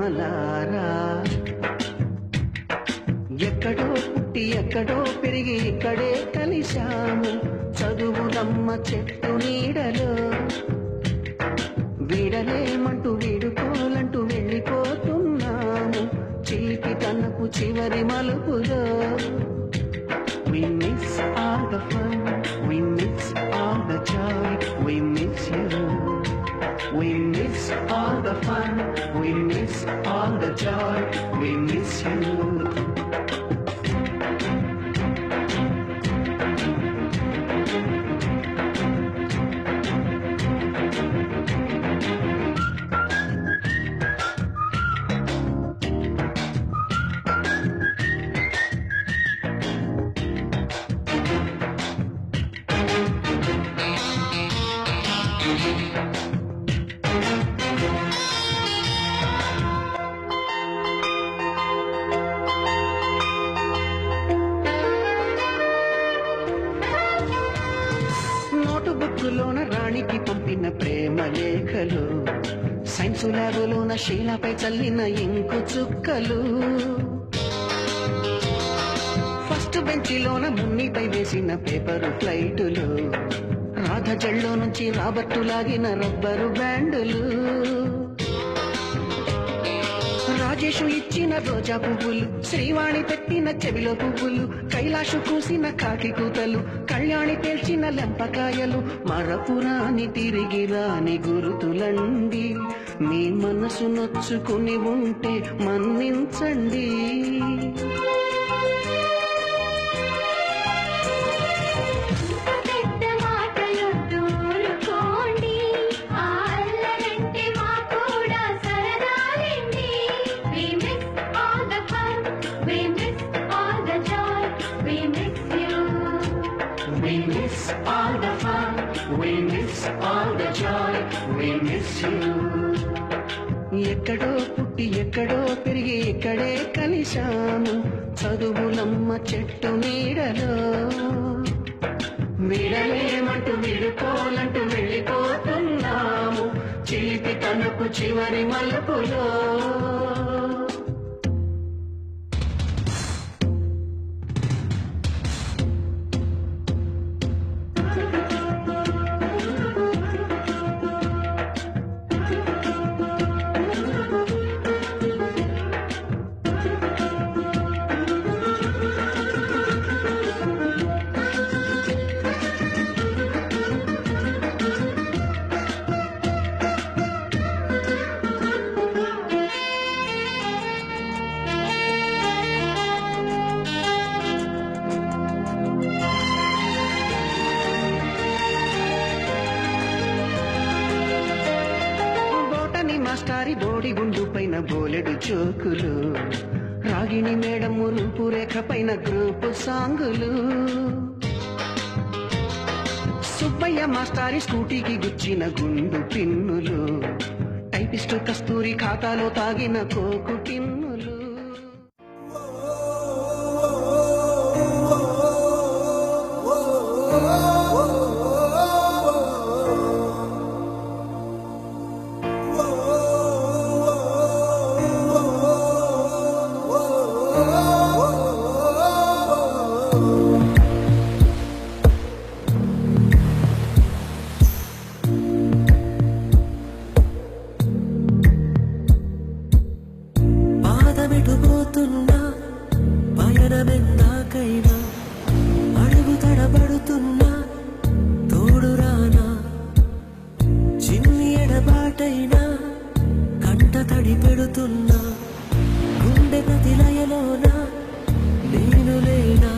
ప్రేమలారా ఎక్కడో పుట్టి ఎక్కడో పెరిగి ఇక్కడే కలిశాము చదువులమ్మ చెట్టు నీడలో వీడలేమంటూ వీడుకోలంటూ వెళ్ళిపోతున్నాము చిలిపి తనకు చివరి మలుపులో We miss all the fun, we miss all the joy, we miss you. We miss all the fun, we miss all the joy, we miss you. నోటుబుక్కులోన రాణికి పంపిన ప్రేమ లేఖలు సైన్సు ల్యాబులోన శీలపై చల్లిన ఇంకు చుక్కలు ఫస్ట్ బెంచిలోన మున్నిపై వేసిన పేపరు ఫ్లైటులు రాధ జల్లో నుంచి రాబట్టు లాగిన రబ్బరు బ్యాండులు రాజేషు ఇచ్చిన రోజా పువ్వులు శ్రీవాణి పెట్టిన చెవిలో పువ్వులు కైలాషు కూసిన కాకి కూతలు కళ్యాణి పేల్చిన లెంపకాయలు మరపురాని తిరిగి రాని గురుతులండి మీ మనసు నొచ్చుకుని ఉంటే మన్నించండి We miss all the fun, we miss all the joy, we miss you. ఎక్కడో పుట్టి ఎక్కడో పెరిగి ఇక్కడే కలిశాము చదువులమ్మ చెట్టు నీడలో వీడలేమంటూ వీడుకోలంటూ వెళ్ళిపోతున్నాము చిలిపి తనకు చివరి మలుపులో మాస్టారి బోడి గుండు పైన బోలెడు చోకులు రాగిణి మేడం రూపురేఖ పైన గ్రూపు సాంగులు సుబ్బయ్య మాస్టారి స్కూటీకి గుచ్చిన గుండు పిన్నులు టైపిస్టు కస్తూరి ఖాతాలో తాగిన కోకు టిన్నులు పాదమెటుపోతున్నా పయనమెందాకైనా అడుగు తడబడుతున్నా తోడురానా చిన్ని ఎడబాటైనా కంట తడి పెడుతున్నా గుండె ప్రతి లయలోనా నేను లేనా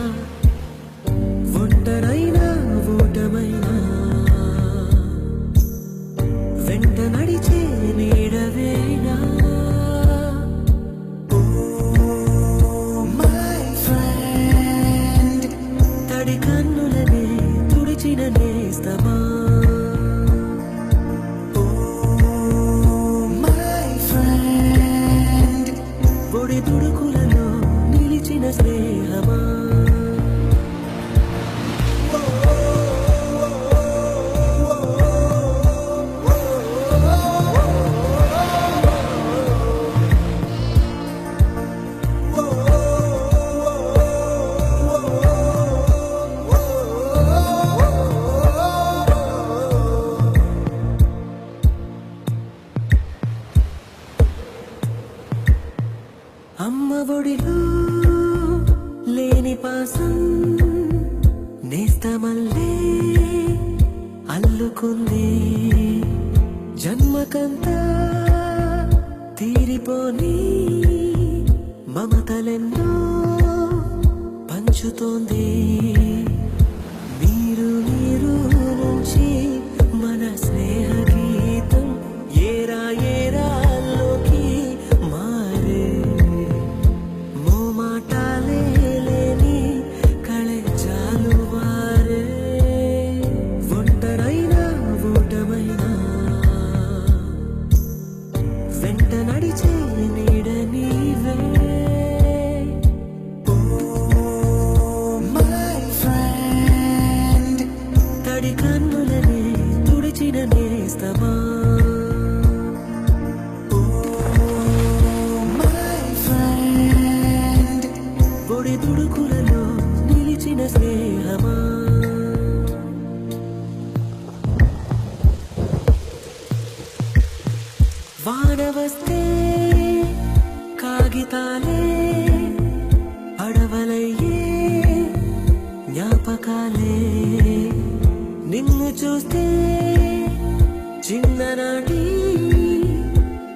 పాసం నేస్తమల్లే అల్లుకుంది జన్మకంతా తీరిపోని మమతలెన్నో పంచుతోంది నీరు నీరు నుంచి మన స్నేహ గీతం ఏరా ఏరాల్లోకి మారే మోమాటాలే లేని కళే చాలు వారే ఒంటరైనా ఊటమైనా వెంట నడిచే నీడ నీవే తడి కన్నులనే తుడిచిన నేస్తమా పొడి తుడుకులలో నిలిచిన స్నేహమా వాన వస్తే కాగితాలే అడవలయ్యే జ్ఞాపకాలే నిన్ను చూస్తే చిన్ననాటి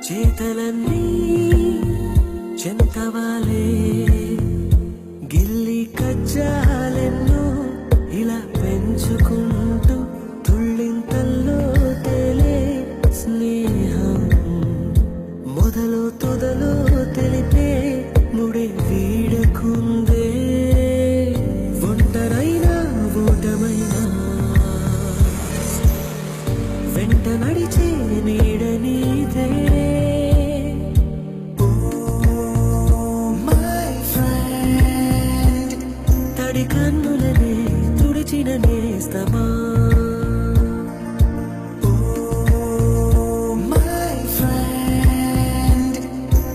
చేతలన్నీ చెంతవాలే గిల్లి కజ్జాలెన్నో ఇలా పెంచుకుంటూ తుళ్ళింతల్లో తేలే స్నేహం మొదలు తొదలు తెలిపే ముడి వీడకుందే ఒంటరైనా ఊటమైనా వెంట నడిచే నీడ నీదే తడి కన్నులనే తుడిచిన నేస్తమా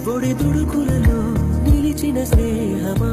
పొడి తుడుకులలో నిలిచిన స్నేహమా